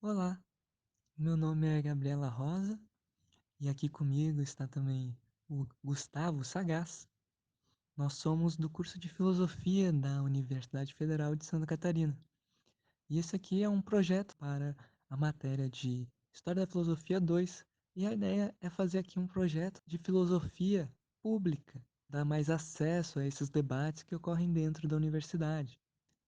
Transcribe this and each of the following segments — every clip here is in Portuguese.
Olá, meu nome é Gabriela Rosa e aqui comigo está também o Gustavo Sagaz. Nós somos do curso de Filosofia da Universidade Federal de Santa Catarina. E esse aqui é um projeto para a matéria de História da Filosofia 2. E a ideia é fazer aqui um projeto de filosofia pública, dar mais acesso a esses debates que ocorrem dentro da universidade.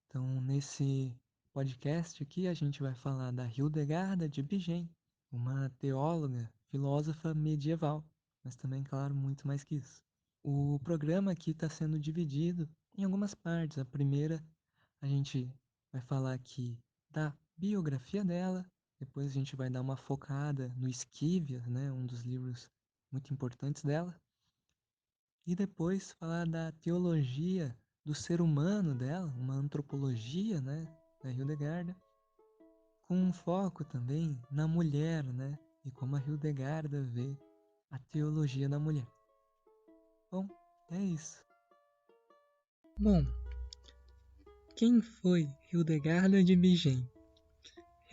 Então, nesse podcast aqui, a gente vai falar da Hildegarda de Bingen, uma teóloga, filósofa medieval, mas também, claro, muito mais que isso. O programa aqui está sendo dividido em algumas partes. A primeira, a gente vai falar aqui da biografia dela, depois a gente vai dar uma focada no Esquívias, né, um dos livros muito importantes dela, e depois falar da teologia do ser humano dela, uma antropologia, né, da Hildegarda, com um foco também na mulher, né, e como a Hildegarda vê a teologia da mulher. Bom, é isso. Bom, quem foi Hildegarda de Bingen?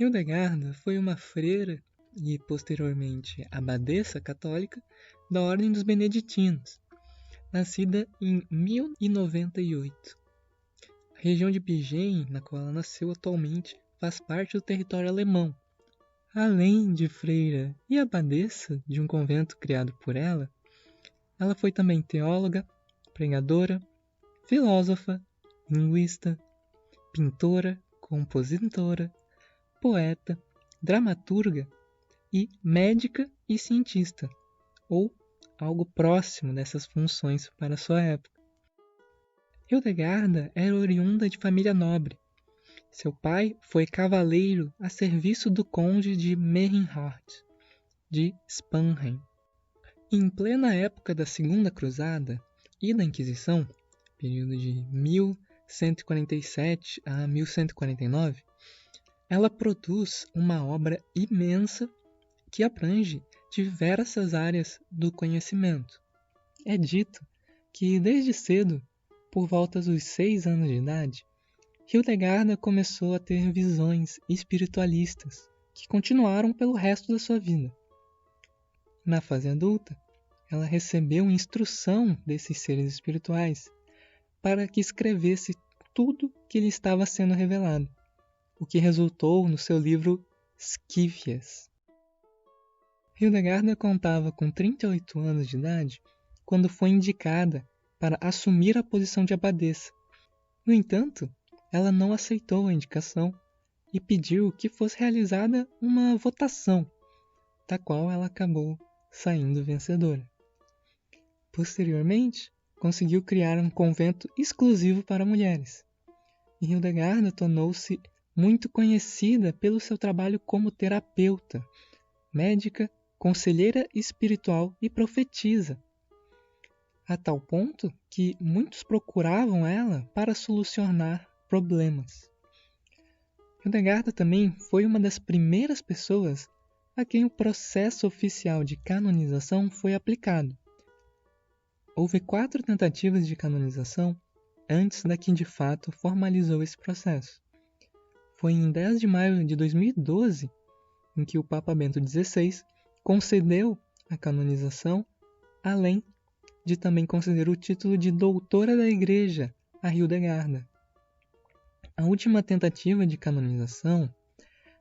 Hildegarda foi uma freira e posteriormente abadesa católica da Ordem dos Beneditinos, nascida em 1098. A região de Bingen, na qual ela nasceu atualmente, faz parte do território alemão. Além de freira e abadesa de um convento criado por ela, ela foi também teóloga, pregadora, filósofa, linguista, pintora, compositora, poeta, dramaturga e médica e cientista, ou algo próximo dessas funções para sua época. Hildegarda era oriunda de família nobre. Seu pai foi cavaleiro a serviço do conde de Meirinhart, de Spanheim. Em plena época da Segunda Cruzada e da Inquisição, período de 1147 a 1149, ela produz uma obra imensa que abrange diversas áreas do conhecimento. É dito que desde cedo, por volta dos 6 anos de idade, Hildegarda começou a ter visões espiritualistas que continuaram pelo resto da sua vida. Na fase adulta, ela recebeu instrução desses seres espirituais para que escrevesse tudo que lhe estava sendo revelado, o que resultou no seu livro Esquívias. Hildegarda contava com 38 anos de idade quando foi indicada para assumir a posição de abadesa. No entanto, ela não aceitou a indicação e pediu que fosse realizada uma votação, da qual ela acabou saindo vencedora. Posteriormente, conseguiu criar um convento exclusivo para mulheres. E Hildegarda tornou-se muito conhecida pelo seu trabalho como terapeuta, médica, conselheira espiritual e profetisa, a tal ponto que muitos procuravam ela para solucionar problemas. Hildegarda também foi uma das primeiras pessoas a quem o processo oficial de canonização foi aplicado. Houve 4 tentativas de canonização antes da que de fato formalizou esse processo. Foi em 10 de maio de 2012 em que o Papa Bento XVI concedeu a canonização, além de também conceder o título de doutora da Igreja a Hildegarda. A última tentativa de canonização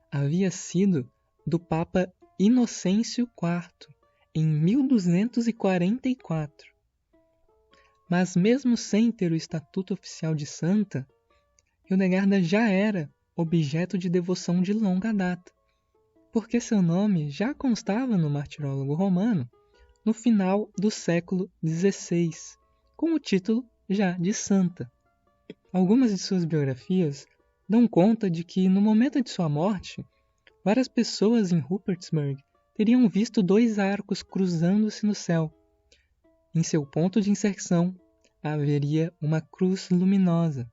havia sido do Papa Inocêncio IV, em 1244. Mas mesmo sem ter o estatuto oficial de santa, Hildegarda já era objeto de devoção de longa data, porque seu nome já constava no martirólogo romano no final do século XVI, com o título já de santa. Algumas de suas biografias dão conta de que, no momento de sua morte, várias pessoas em Rupertsberg teriam visto 2 arcos cruzando-se no céu. Em seu ponto de inserção, haveria uma cruz luminosa.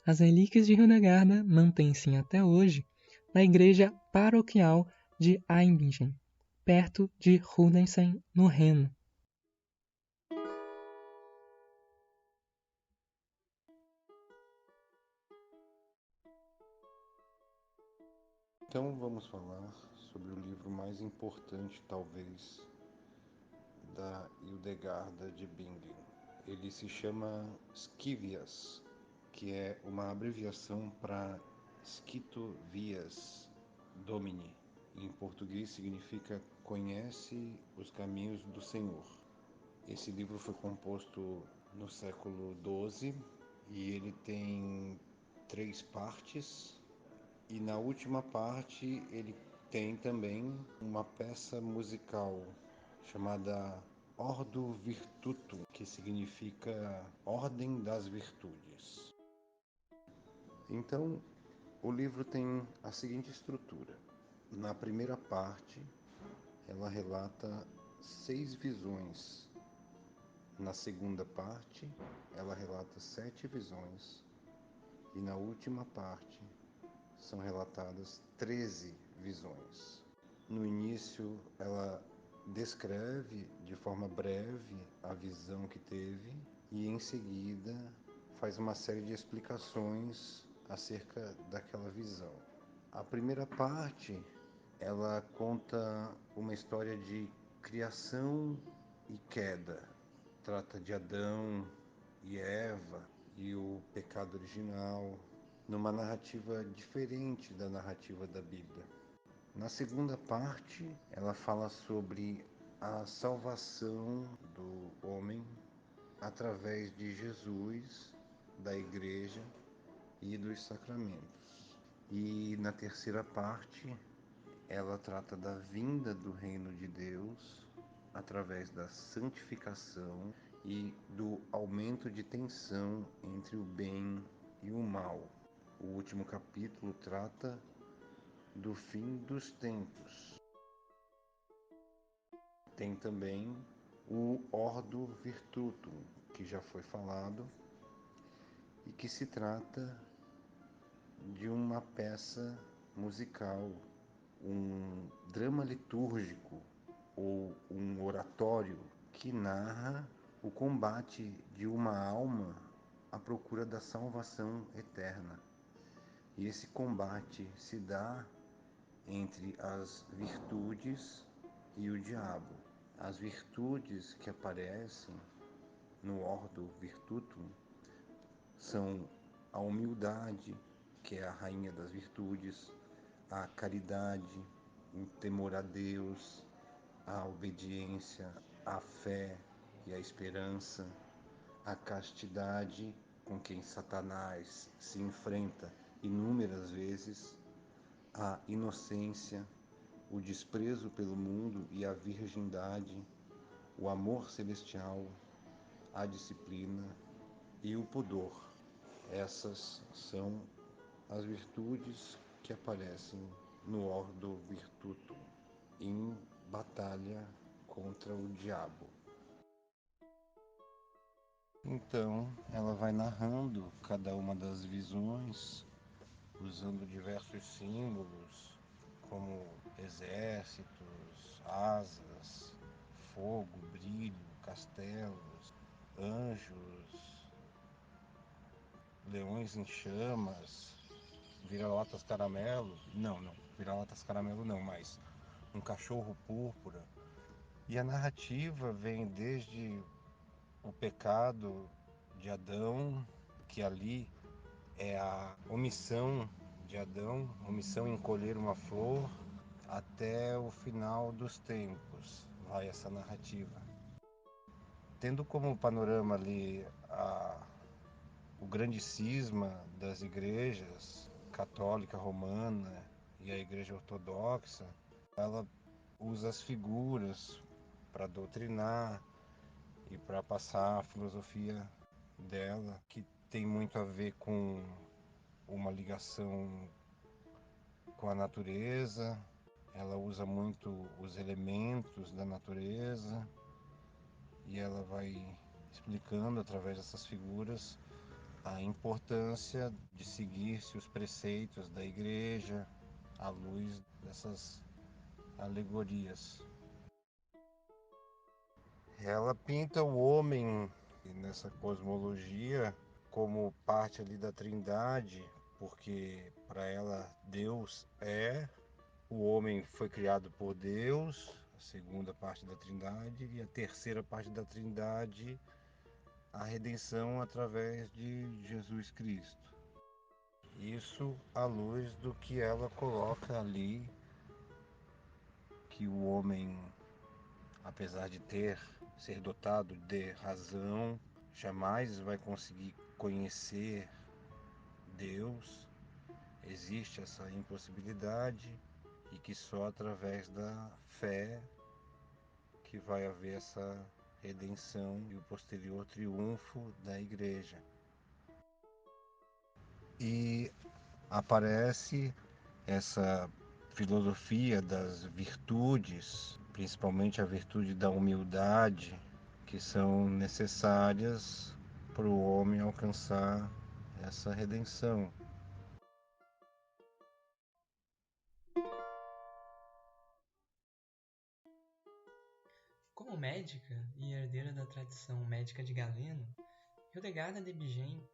As relíquias de Hildegarda mantêm-se até hoje na igreja paroquial de Eibingen, perto de Rudensheim, no Reno. Então vamos falar sobre o livro mais importante, talvez, da Hildegarda de Bingen. Ele se chama Scivias, que é uma abreviação para Scito Vias Domini. Em português significa Conhece os caminhos do Senhor. Esse livro foi composto no século XII e ele tem 3 partes. E na última parte ele tem também uma peça musical chamada Ordo Virtutum, que significa Ordem das Virtudes. Então, o livro tem a seguinte estrutura. Na primeira parte, ela relata 6 visões. Na segunda parte, ela relata 7 visões. E na última parte, são relatadas 13 visões. No início, ela descreve de forma breve a visão que teve e, em seguida, faz uma série de explicações acerca daquela visão. A primeira parte, ela conta uma história de criação e queda. Trata de Adão e Eva e o pecado original, numa narrativa diferente da narrativa da Bíblia. Na segunda parte, ela fala sobre a salvação do homem através de Jesus, da igreja e dos sacramentos. E na terceira parte, ela trata da vinda do reino de Deus através da santificação e do aumento de tensão entre o bem e o mal. O último capítulo trata do fim dos tempos. Tem também o Ordo Virtutum, que já foi falado, e que se trata de uma peça musical, um drama litúrgico ou um oratório que narra o combate de uma alma à procura da salvação eterna. E esse combate se dá entre as virtudes e o diabo. As virtudes que aparecem no Ordo Virtutum são a humildade, que é a rainha das virtudes, a caridade, o temor a Deus, a obediência, a fé e a esperança, a castidade, com quem Satanás se enfrenta inúmeras vezes, a inocência, o desprezo pelo mundo e a virgindade, o amor celestial, a disciplina e o pudor. Essas são as virtudes que aparecem no Ordo Virtutum em batalha contra o diabo. Então, ela vai narrando cada uma das visões, usando diversos símbolos, como exércitos, asas, fogo, brilho, castelos, anjos, leões em chamas, vira-latas caramelo. Não, vira-latas caramelo não, mas um cachorro púrpura. E a narrativa vem desde o pecado de Adão, que ali é a omissão de Adão, omissão em colher uma flor, até o final dos tempos, vai essa narrativa. Tendo como panorama ali o grande cisma das igrejas católica romana e a igreja ortodoxa, ela usa as figuras para doutrinar e para passar a filosofia dela, que tem muito a ver com uma ligação com a natureza. Ela usa muito os elementos da natureza e ela vai explicando através dessas figuras a importância de seguir-se os preceitos da igreja à luz dessas alegorias. Ela pinta o homem nessa cosmologia como parte ali da Trindade, porque para ela Deus é o homem foi criado por Deus, a segunda parte da Trindade, e a terceira parte da Trindade, a redenção através de Jesus Cristo. Isso à luz do que ela coloca ali, que o homem, apesar de ser dotado de razão, jamais vai conseguir conhecer Deus. Existe essa impossibilidade e que só através da fé que vai haver essa redenção e o posterior triunfo da igreja. E aparece essa filosofia das virtudes, principalmente a virtude da humildade, que são necessárias para o homem alcançar essa redenção. Como médica e herdeira da tradição médica de Galeno, Hildegarda de Bingen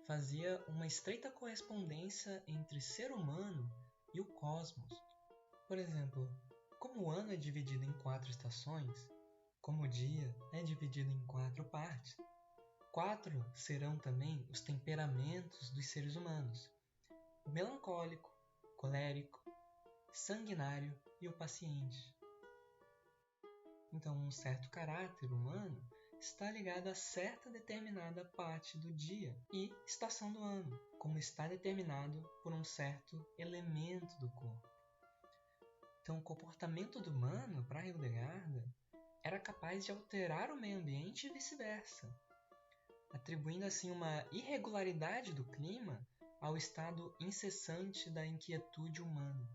fazia uma estreita correspondência entre ser humano e o cosmos. Por exemplo, como o ano é dividido em 4 estações, como o dia é dividido em 4 partes, 4 serão também os temperamentos dos seres humanos: o melancólico, colérico, sanguinário e o paciente. Então, um certo caráter humano está ligado a certa determinada parte do dia e estação do ano, como está determinado por um certo elemento do corpo. Então, o comportamento do humano, para Hildegarda, era capaz de alterar o meio ambiente e vice-versa, atribuindo assim uma irregularidade do clima ao estado incessante da inquietude humana.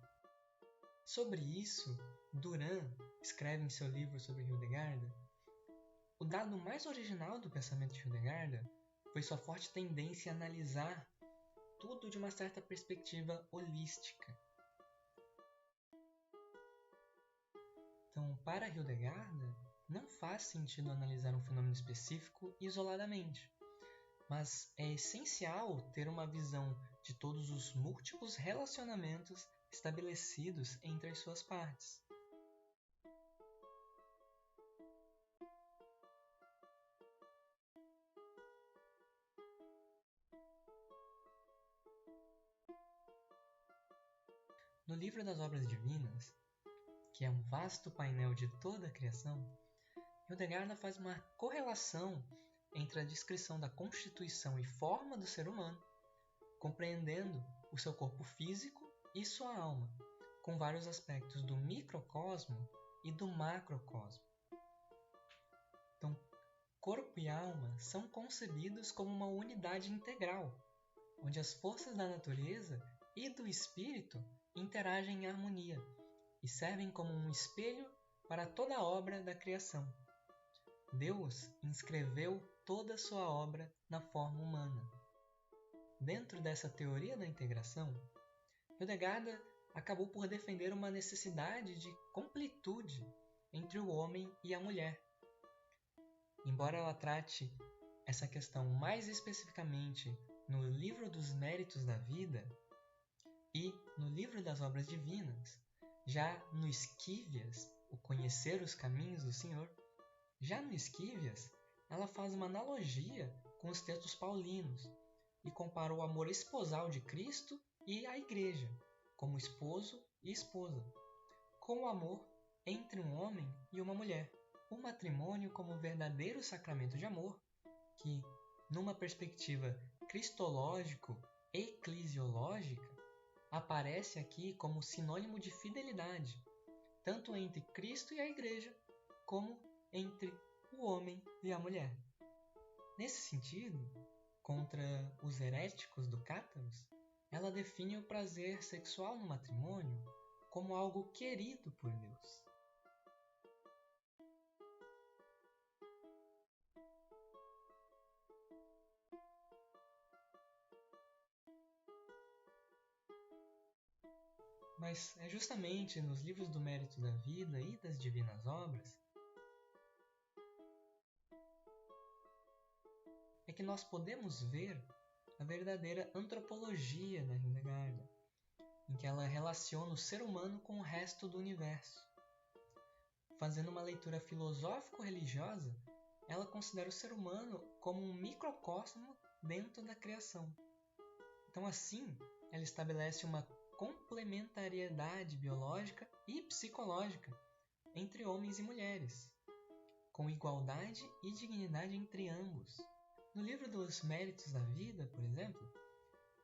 Sobre isso, Duran escreve em seu livro sobre Hildegarda: o dado mais original do pensamento de Hildegarda foi sua forte tendência a analisar tudo de uma certa perspectiva holística. Então, para Hildegarda, não faz sentido analisar um fenômeno específico isoladamente, mas é essencial ter uma visão de todos os múltiplos relacionamentos estabelecidos entre as suas partes. No livro das Obras Divinas, que é um vasto painel de toda a criação, Hildegarda faz uma correlação entre a descrição da constituição e forma do ser humano, compreendendo o seu corpo físico e sua alma, com vários aspectos do microcosmo e do macrocosmo. Então, corpo e alma são concebidos como uma unidade integral, onde as forças da natureza e do espírito interagem em harmonia e servem como um espelho para toda a obra da criação. Deus inscreveu toda a sua obra na forma humana. Dentro dessa teoria da integração, Hildegarda acabou por defender uma necessidade de completude entre o homem e a mulher. Embora ela trate essa questão mais especificamente no Livro dos Méritos da Vida e no Livro das Obras Divinas, já no Esquívias, o Conhecer os Caminhos do Senhor, já no Esquívias, ela faz uma analogia com os textos paulinos e compara o amor esposal de Cristo e a Igreja, como esposo e esposa, com o amor entre um homem e uma mulher. O matrimônio como verdadeiro sacramento de amor, que, numa perspectiva cristológico-eclesiológica, aparece aqui como sinônimo de fidelidade, tanto entre Cristo e a Igreja, como entre o homem e a mulher. Nesse sentido, contra os heréticos do Cátaros, ela define o prazer sexual no matrimônio como algo querido por Deus. Mas é justamente nos livros do Mérito da Vida e das Divinas Obras é que nós podemos ver a verdadeira antropologia da Hildegarda, em que ela relaciona o ser humano com o resto do universo. Fazendo uma leitura filosófico-religiosa, ela considera o ser humano como um microcosmo dentro da criação. Então, assim, ela estabelece uma complementariedade biológica e psicológica entre homens e mulheres, com igualdade e dignidade entre ambos. No livro dos Méritos da Vida, por exemplo,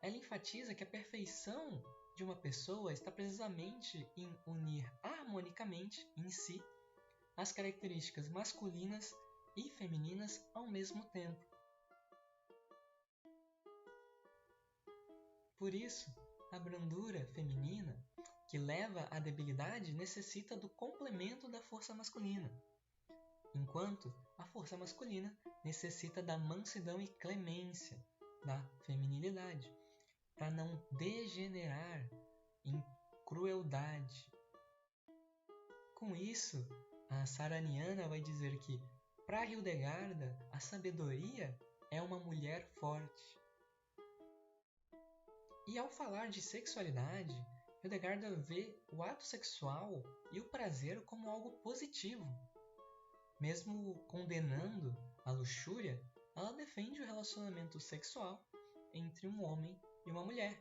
ela enfatiza que a perfeição de uma pessoa está precisamente em unir harmonicamente em si as características masculinas e femininas ao mesmo tempo. Por isso, a brandura feminina, que leva à debilidade, necessita do complemento da força masculina, enquanto a força masculina necessita da mansidão e clemência da feminilidade, para não degenerar em crueldade. Com isso, a Saraniana vai dizer que, para Hildegarda, a sabedoria é uma mulher forte. E ao falar de sexualidade, Hildegarda vê o ato sexual e o prazer como algo positivo. Mesmo condenando a luxúria, ela defende o relacionamento sexual entre um homem e uma mulher,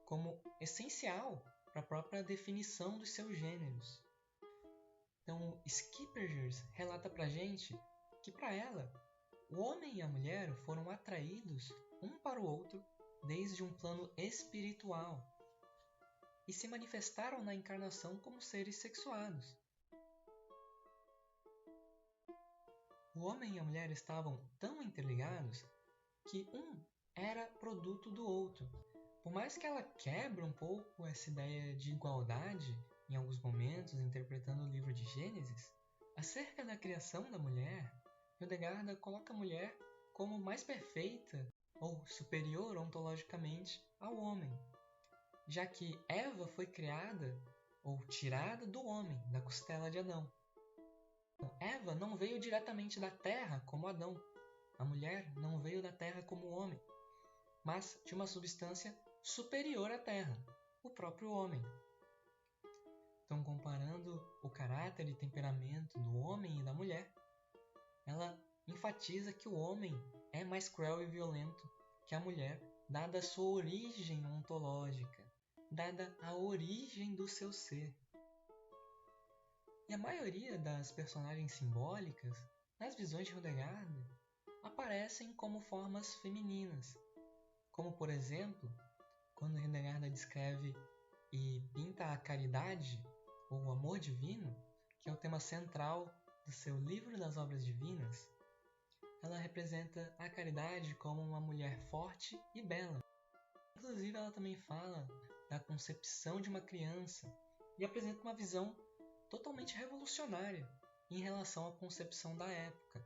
como essencial para a própria definição dos seus gêneros. Então, Schippergers relata para a gente que, para ela, o homem e a mulher foram atraídos um para o outro desde um plano espiritual e se manifestaram na encarnação como seres sexuados. O homem e a mulher estavam tão interligados que um era produto do outro. Por mais que ela quebre um pouco essa ideia de igualdade em alguns momentos, interpretando o livro de Gênesis, acerca da criação da mulher, Hildegarda coloca a mulher como mais perfeita ou superior ontologicamente ao homem, já que Eva foi criada ou tirada do homem, da costela de Adão. Eva não veio diretamente da terra como Adão. A mulher não veio da terra como o homem, mas de uma substância superior à terra, o próprio homem. Então, comparando o caráter e temperamento do homem e da mulher, ela enfatiza que o homem é mais cruel e violento que a mulher, dada a sua origem ontológica, dada a origem do seu ser. E a maioria das personagens simbólicas, nas visões de Hildegarda, aparecem como formas femininas, como, por exemplo, quando Hildegarda descreve e pinta a caridade, ou o amor divino, que é o tema central do seu Livro das Obras Divinas, ela representa a caridade como uma mulher forte e bela. Inclusive, ela também fala da concepção de uma criança e apresenta uma visão totalmente revolucionária em relação à concepção da época,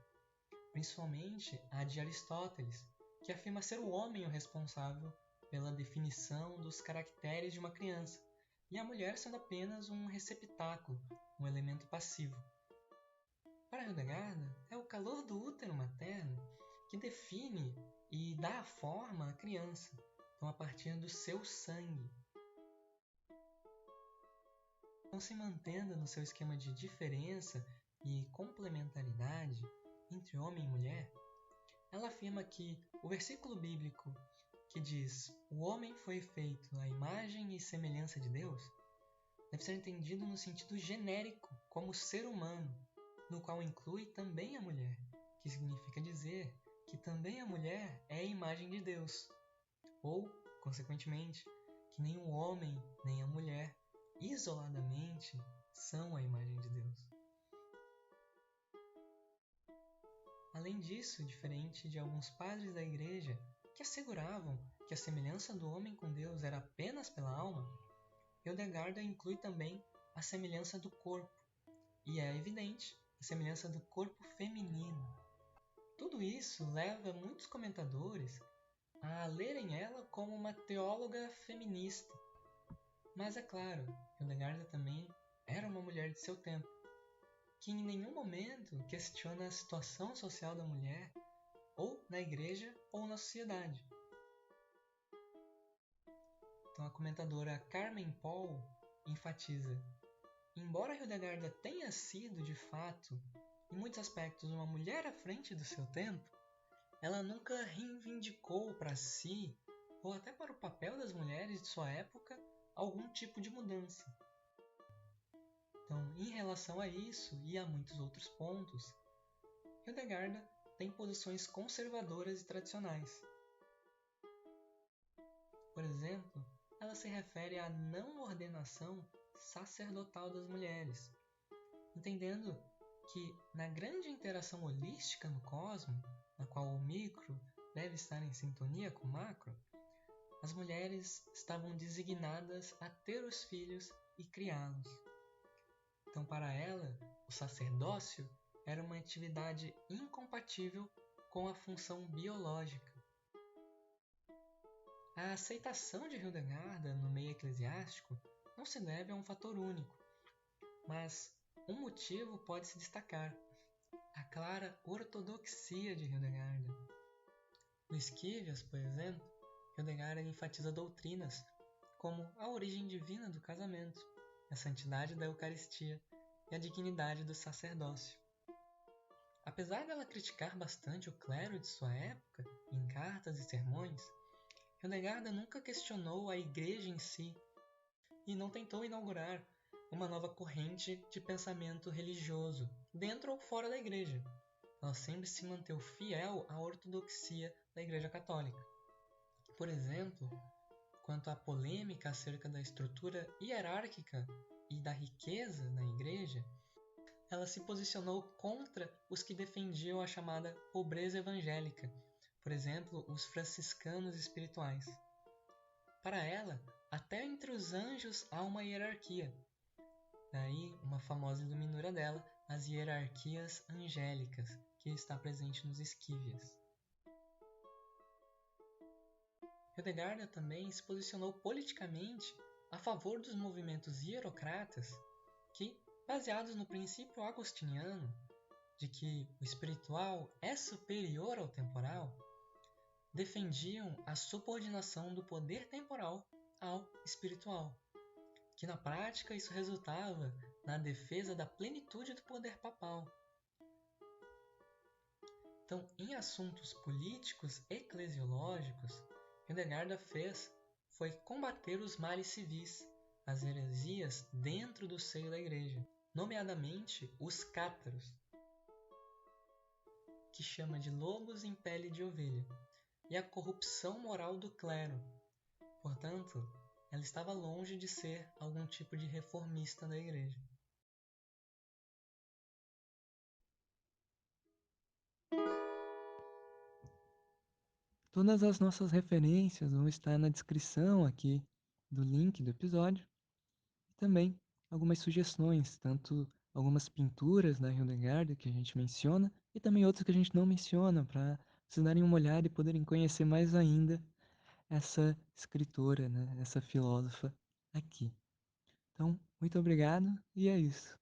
principalmente a de Aristóteles, que afirma ser o homem o responsável pela definição dos caracteres de uma criança, e a mulher sendo apenas um receptáculo, um elemento passivo. Para Hildegarda, é o calor do útero materno que define e dá a forma à criança, então a partir do seu sangue. Então, se mantendo no seu esquema de diferença e complementaridade entre homem e mulher, ela afirma que o versículo bíblico que diz "o homem foi feito à imagem e semelhança de Deus" deve ser entendido no sentido genérico, como ser humano, no qual inclui também a mulher, que significa dizer que também a mulher é a imagem de Deus, ou, consequentemente, que nem o homem nem a mulher, isoladamente, são a imagem de Deus. Além disso, diferente de alguns padres da Igreja que asseguravam que a semelhança do homem com Deus era apenas pela alma, Hildegarda inclui também a semelhança do corpo, e é evidente a semelhança do corpo feminino. Tudo isso leva muitos comentadores a lerem ela como uma teóloga feminista. Mas é claro, Hildegarda também era uma mulher de seu tempo, que em nenhum momento questiona a situação social da mulher, ou na igreja ou na sociedade. Então a comentadora Carmen Paul enfatiza: embora Hildegarda tenha sido, de fato, em muitos aspectos, uma mulher à frente do seu tempo, ela nunca reivindicou para si, ou até para o papel das mulheres de sua época, algum tipo de mudança. Então, em relação a isso e a muitos outros pontos, Hildegarda tem posições conservadoras e tradicionais. Por exemplo, ela se refere à não ordenação sacerdotal das mulheres, entendendo que na grande interação holística no cosmos, na qual o micro deve estar em sintonia com o macro, as mulheres estavam designadas a ter os filhos e criá-los. Então, para ela, o sacerdócio era uma atividade incompatível com a função biológica. A aceitação de Hildegarda no meio eclesiástico não se deve a um fator único, mas um motivo pode se destacar: a clara ortodoxia de Hildegarda. No Esquivias, por exemplo, Hildegarda enfatiza doutrinas como a origem divina do casamento, a santidade da Eucaristia e a dignidade do sacerdócio. Apesar dela criticar bastante o clero de sua época, em cartas e sermões, Hildegarda nunca questionou a Igreja em si e não tentou inaugurar uma nova corrente de pensamento religioso, dentro ou fora da Igreja. Ela sempre se manteve fiel à ortodoxia da Igreja Católica. Por exemplo, quanto à polêmica acerca da estrutura hierárquica e da riqueza na Igreja, ela se posicionou contra os que defendiam a chamada pobreza evangélica, por exemplo, os franciscanos espirituais. Para ela, até entre os anjos há uma hierarquia. Daí, uma famosa iluminura dela, as hierarquias angélicas, que está presente nos Esquivias. Hildegarda também se posicionou politicamente a favor dos movimentos hierocratas que, baseados no princípio agostiniano de que o espiritual é superior ao temporal, defendiam a subordinação do poder temporal ao espiritual, que na prática isso resultava na defesa da plenitude do poder papal. Então, em assuntos políticos eclesiológicos, Hildegarda foi combater os males civis, as heresias dentro do seio da igreja, nomeadamente os cátaros, que chama de lobos em pele de ovelha, e a corrupção moral do clero. Portanto, ela estava longe de ser algum tipo de reformista da igreja. Todas as nossas referências vão estar na descrição aqui do link do episódio. E também algumas sugestões, tanto algumas pinturas da Hildegarda que a gente menciona e também outras que a gente não menciona, para vocês darem uma olhada e poderem conhecer mais ainda essa escritora, né, essa filósofa aqui. Então, muito obrigado e é isso.